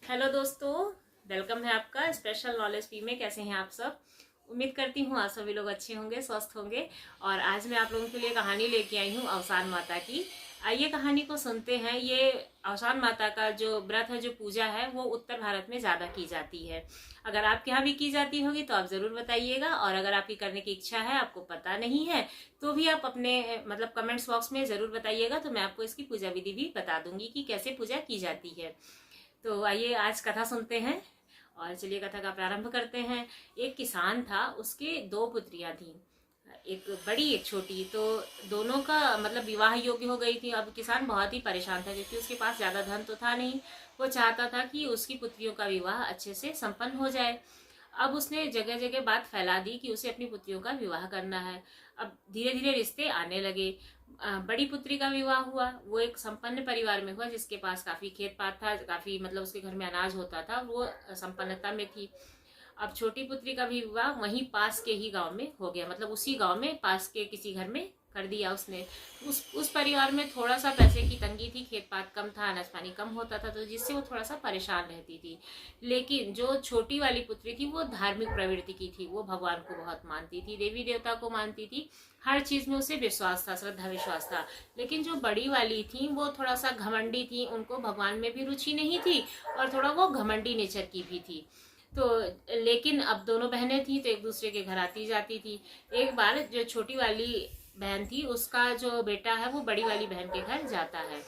Hello दोस्तों, welcome है आपका स्पेशल नॉलेज पी में। कैसे हैं आप सब? उम्मीद करती हूँ आप सभी लोग अच्छे होंगे, स्वस्थ होंगे। और आज मैं आप लोगों के लिए कहानी लेके आई हूँ अवसान माता की। आइए कहानी को सुनते हैं। ये अवसान माता का जो व्रत है, जो पूजा है, वो उत्तर भारत में ज़्यादा की जाती है। अगर आपके यहाँ भी की जाती होगी तो आप ज़रूर बताइएगा। और अगर आपकी करने की इच्छा है, आपको पता नहीं है, तो भी आप अपने मतलब कमेंट्स बॉक्स में ज़रूर बताइएगा। तो मैं आपको इसकी पूजा विधि भी बता दूंगी कि कैसे पूजा की जाती है। तो आइए आज कथा सुनते हैं और चलिए कथा का प्रारंभ करते हैं। एक किसान था, उसके दो पुत्रियां थीं, एक बड़ी एक छोटी। तो दोनों का मतलब विवाह योग्य हो गई थी। अब किसान बहुत ही परेशान था क्योंकि उसके पास ज्यादा धन तो था नहीं। वो चाहता था कि उसकी पुत्रियों का विवाह अच्छे से संपन्न हो जाए। अब उसने जगह जगह बात फैला दी कि उसे अपनी पुत्रियों का विवाह करना है। अब धीरे धीरे रिश्ते आने लगे। बड़ी पुत्री का विवाह हुआ। वो एक संपन्न परिवार में हुआ जिसके पास काफी खेत पात था, काफी मतलब उसके घर में अनाज होता था, वो संपन्नता में थी। अब छोटी पुत्री का भी विवाह वहीं पास के ही गांव में हो गया, मतलब उसी गांव में पास के किसी घर में कर दिया उसने। उस परिवार में थोड़ा सा पैसे की तंगी थी, खेत पात कम था, अनाज पानी कम होता था, तो जिससे वो थोड़ा सा परेशान रहती थी। लेकिन जो छोटी वाली पुत्री थी वो धार्मिक प्रवृत्ति की थी। वो भगवान को बहुत मानती थी, देवी देवता को मानती थी, हर चीज में उसे विश्वास था, श्रद्धा विश्वास था। लेकिन जो बड़ी वाली थी वो थोड़ा सा घमंडी थी, उनको भगवान में भी रुचि नहीं थी और थोड़ा वो घमंडी नेचर की भी थी। तो लेकिन अब दोनों बहनें थी तो एक दूसरे के घर आती जाती थी। एक बार जो छोटी वाली बहन थी, उसका जो बेटा है वो बड़ी वाली बहन के घर जाता है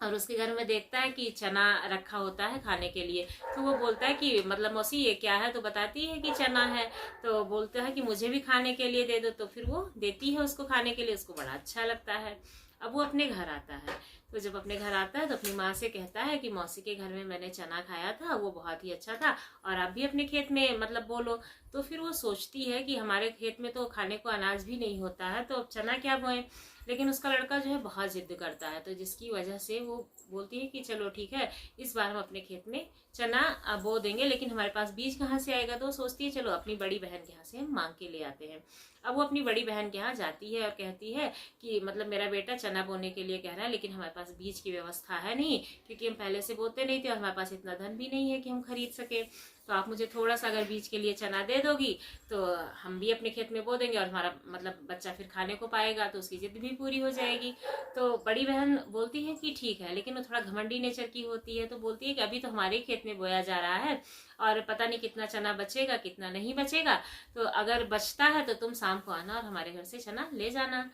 और उसके घर में देखता है कि चना रखा होता है खाने के लिए। तो वो बोलता है कि मतलब मौसी ये क्या है? तो बताती है कि चना है। तो बोलता है कि मुझे भी खाने के लिए दे दो। तो फिर वो देती है उसको खाने के लिए। उसको बड़ा अच्छा लगता है। अब वो अपने घर आता है। तो जब अपने घर आता है तो अपनी माँ से कहता है कि मौसी के घर में मैंने चना खाया था, वो बहुत ही अच्छा था, और आप भी अपने खेत में मतलब बोलो। तो फिर वो सोचती है कि हमारे खेत में तो खाने को अनाज भी नहीं होता है, तो अब चना क्या बोए। लेकिन उसका लड़का जो है बहुत जिद करता है, तो जिसकी वजह से वो बोलती है कि चलो ठीक है, इस बार हम अपने खेत में चना बो देंगे, लेकिन हमारे पास बीज कहाँ से आएगा? तो वो सोचती है चलो अपनी बड़ी बहन के यहाँ से हम मांग के ले आते हैं। अब वो अपनी बड़ी बहन के यहाँ जाती है और कहती है कि मतलब मेरा बेटा चना बोने के लिए कह रहा है, लेकिन हमारे पास बीज की व्यवस्था है नहीं, क्योंकि हम पहले से बोते नहीं थे और हमारे पास इतना धन भी नहीं है कि हम खरीद सके। तो आप मुझे थोड़ा सा अगर बीज के लिए चना दे दोगी तो हम भी अपने खेत में बो देंगे और हमारा मतलब बच्चा फिर खाने को पाएगा, तो उसकी जिद भी पूरी हो जाएगी। तो बड़ी बहन बोलती है कि ठीक है, लेकिन वो थोड़ा घमंडी नेचर की होती है। तो बोलती है कि अभी तो हमारे खेत में बोया जा रहा है और पता नहीं कितना चना बचेगा कितना नहीं बचेगा, तो अगर बचता है तो तुम शाम को आना और हमारे घर से चना ले जाना।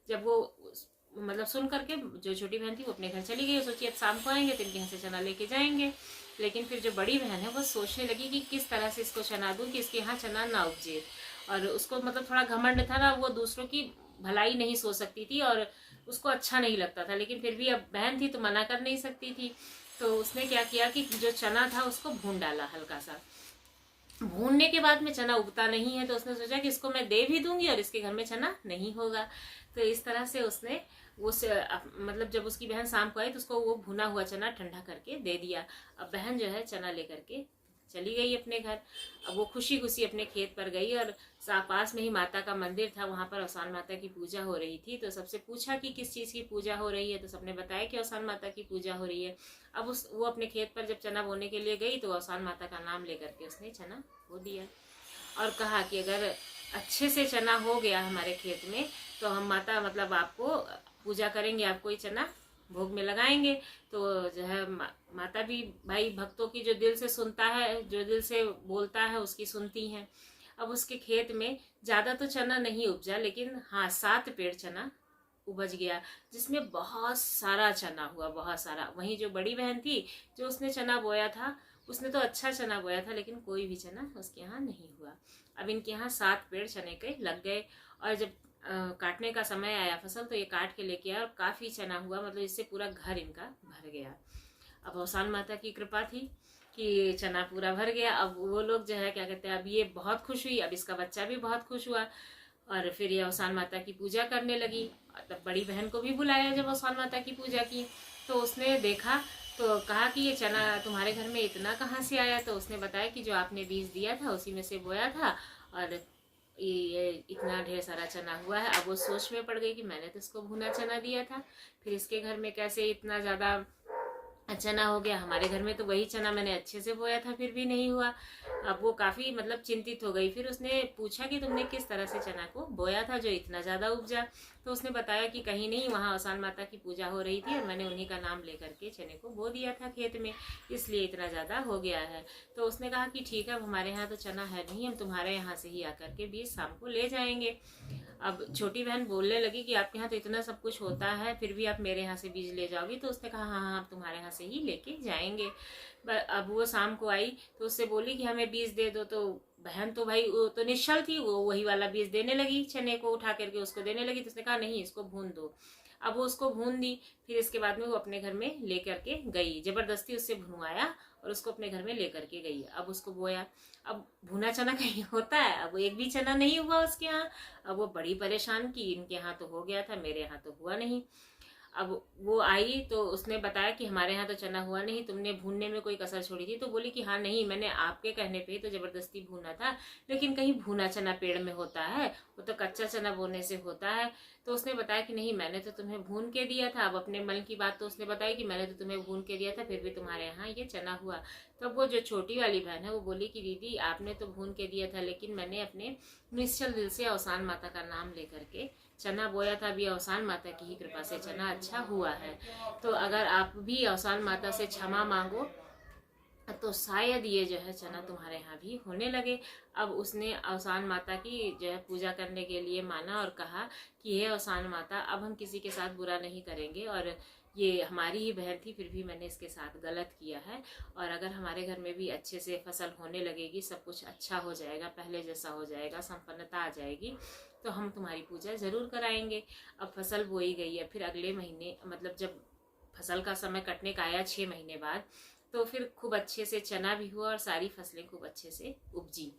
जब वो मतलब सुन करके जो छोटी बहन थी वो अपने घर चली गई। सोची अब शाम को आएंगे तो इनके यहाँ से चना लेके जाएंगे। लेकिन फिर जो बड़ी बहन है वो सोचने लगी कि किस तरह से इसको चना दूं कि इसके यहाँ चना ना उपजे। और उसको मतलब थोड़ा घमंड था ना, वो दूसरों की भलाई नहीं सोच सकती थी और उसको अच्छा नहीं लगता था। लेकिन फिर भी अब बहन थी तो मना कर नहीं सकती थी। तो उसने क्या किया कि जो चना था उसको भून डाला हल्का सा। भूनने के बाद में चना उगता नहीं है, तो उसने सोचा कि इसको मैं दे भी दूंगी और इसके घर में चना नहीं होगा। तो इस तरह से उसने उस मतलब जब उसकी बहन शाम को आई तो उसको वो भुना हुआ चना ठंडा करके दे दिया। अब बहन जो है चना लेकर के चली गई अपने घर। अब वो खुशी खुशी अपने खेत पर गई और पास में ही माता का मंदिर था, वहां पर अवसान माता की पूजा हो रही थी। तो सबसे पूछा कि किस चीज की पूजा हो रही है, तो सबने बताया कि अवसान माता की पूजा हो रही है। अब वो अपने खेत पर जब चना बोने के लिए गई तो अवसान माता का नाम लेकर के उसने चना बो दिया और कहा कि अगर अच्छे से चना हो गया हमारे खेत में तो हम माता मतलब आपको पूजा करेंगे, आपको ये चना भोग में लगाएंगे। तो जो है माता भी भाई भक्तों की जो दिल से सुनता है, जो दिल से बोलता है, उसकी सुनती हैं। अब उसके खेत में ज्यादा तो चना नहीं उपजा, लेकिन हाँ 7 पेड़ चना उपज गया, जिसमें बहुत सारा चना हुआ, बहुत सारा। वहीं जो बड़ी बहन थी, जो उसने चना बोया था, उसने तो अच्छा चना बोया था, लेकिन कोई भी चना उसके यहाँ नहीं हुआ। अब इनके यहाँ 7 पेड़ चने के लग गए और जब काटने का समय आया फसल, तो ये काट के लेके आया और काफी चना हुआ, मतलब इससे पूरा घर इनका भर गया। अब अवसान माता की कृपा थी कि चना पूरा भर गया। अब वो लोग जो है क्या कहते हैं, अब ये बहुत खुश हुई, अब इसका बच्चा भी बहुत खुश हुआ और फिर ये अवसान माता की पूजा करने लगी। तब बड़ी बहन को भी बुलाया जब अवसान माता की पूजा की, तो उसने देखा तो कहा कि ये चना तुम्हारे घर में इतना कहाँ से आया? तो उसने बताया कि जो आपने बीज दिया था उसी में से बोया था और ये इतना ढेर सारा चना हुआ है। अब वो सोच में पड़ गई कि मैंने तो इसको भुना चना दिया था, फिर इसके घर में कैसे इतना ज्यादा चना हो गया। हमारे घर में तो वही चना मैंने अच्छे से बोया था, फिर भी नहीं हुआ। अब वो काफी मतलब चिंतित हो गई। फिर उसने पूछा कि तुमने किस तरह से चना को बोया था जो इतना ज्यादा उपजा। तो उसने बताया कि कहीं नहीं, वहाँ औसान माता की पूजा हो रही थी और मैंने उन्हीं का नाम लेकर के चने को बो दिया था खेत में, इसलिए इतना ज्यादा हो गया है। तो उसने कहा कि ठीक है, अब हमारे यहाँ तो चना है नहीं, हम तुम्हारे यहाँ से ही आकर के बीज शाम को ले जाएंगे। अब छोटी बहन बोलने लगी कि आपके यहाँ तो इतना सब कुछ होता है, फिर भी आप मेरे यहाँ से बीज ले जाओगी। तो उसने कहा हाँ हाँ, आप तुम्हारे यहाँ से ही लेके जाएंगे। अब वो शाम को आई तो उससे बोली कि हमें बीज दे दो। तो बहन तो भाई वो तो निश्चल थी, वो वही वाला बीज देने लगी, चने को उठा करके उसको देने लगी। तो उसने कहा नहीं, इसको भून दो। अब वो उसको भून दी। फिर इसके बाद में वो अपने घर में लेकर के गई, जबरदस्ती उससे भुनवाया और उसको अपने घर में लेकर के गई। अब उसको बोया। अब भुना चना कहीं होता है, अब एक भी चना नहीं हुआ उसके यहाँ। अब वो बड़ी परेशान की, इनके यहाँ तो हो गया था, मेरे यहाँ तो हुआ नहीं। अब वो आई तो उसने बताया कि हमारे यहाँ तो चना हुआ नहीं, तुमने भूनने में कोई कसर छोड़ी थी। तो बोली कि हाँ नहीं, मैंने आपके कहने पे ही तो जबरदस्ती भूना था, लेकिन कहीं भूना चना पेड़ में होता है, वो तो कच्चा चना बोने से होता है। तो उसने बताया कि नहीं, मैंने तो तुम्हें भून के दिया था। अब अपने मन की बात तो उसने बताई कि मैंने तो तुम्हें भून के दिया था, फिर भी तुम्हारे यहाँ ये चना हुआ। तो वो जो छोटी वाली बहन है वो बोली कि दीदी आपने तो भून के दिया था, लेकिन मैंने अपने निश्चल दिल से औसान माता का नाम लेकर के चना बोया था। अभी औसान माता की ही कृपा से चना अच्छा हुआ है। तो अगर आप भी औसान माता से क्षमा मांगो तो शायद ये जो है चना तुम्हारे यहाँ भी होने लगे। अब उसने औसान माता की जो है पूजा करने के लिए माना और कहा कि हे औसान माता, अब हम किसी के साथ बुरा नहीं करेंगे, और ये हमारी ही बहन थी, फिर भी मैंने इसके साथ गलत किया है। और अगर हमारे घर में भी अच्छे से फसल होने लगेगी, सब कुछ अच्छा हो जाएगा, पहले जैसा हो जाएगा, संपन्नता आ जाएगी, तो हम तुम्हारी पूजा जरूर कराएंगे। अब फसल बोई गई है। फिर अगले महीने मतलब जब फसल का समय कटने का आया 6 महीने बाद, तो फिर खूब अच्छे से चना भी हुआ और सारी फसलें खूब अच्छे से उपजी।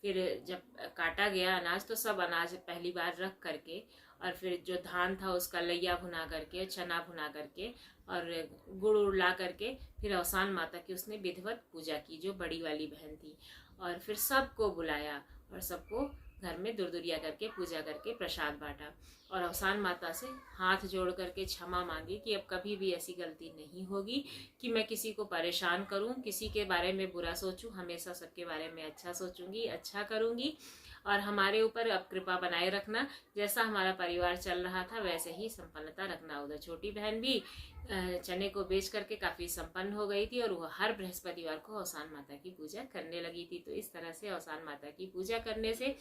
फिर जब काटा गया अनाज, तो सब अनाज पहली बार रख करके और फिर जो धान था उसका लैया भुना करके, चना भुना करके और गुड़ उड़ ला करके, फिर औसान माता की उसने विधिवत पूजा की, जो बड़ी वाली बहन थी। और फिर सबको बुलाया और सबको घर में दुरदुरिया करके पूजा करके प्रसाद बांटा और औसान माता से हाथ जोड़ करके क्षमा मांगी कि अब कभी भी ऐसी गलती नहीं होगी कि मैं किसी को परेशान करूं, किसी के बारे में बुरा सोचूं। हमेशा सबके बारे में अच्छा सोचूंगी, अच्छा करूंगी। और हमारे ऊपर अब कृपा बनाए रखना, जैसा हमारा परिवार चल रहा था वैसे ही संपन्नता रखना। उधर छोटी बहन भी चने को बेच करके काफी संपन्न हो गई थी और वो हर बृहस्पतिवार को औसान माता की पूजा करने लगी थी। तो इस तरह से औसान माता की पूजा करने से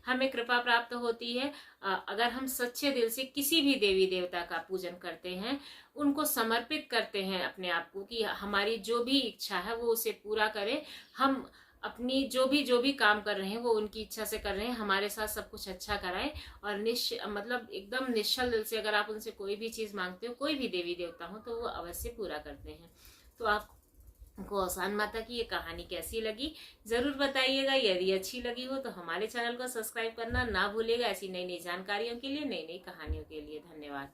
हमें कृपा प्राप्त होती है। अगर हम सच्चे दिल से किसी भी देवी देवता का पूजन करते हैं, उनको समर्पित करते हैं अपने आप को कि हमारी जो भी इच्छा है वो उसे पूरा करे, हम अपनी जो भी काम कर रहे हैं वो उनकी इच्छा से कर रहे हैं, हमारे साथ सब कुछ अच्छा कराएं। और मतलब एकदम निश्चल दिल से अगर आप उनसे कोई भी चीज मांगते हो, कोई भी देवी देवता हो, तो वो अवश्य पूरा करते हैं। तो आपको औसान माता की ये कहानी कैसी लगी जरूर बताइएगा। यदि अच्छी लगी हो तो हमारे चैनल को सब्सक्राइब करना ना भूलिएगा, ऐसी नई नई जानकारियों के लिए, नई नई कहानियों के लिए। धन्यवाद।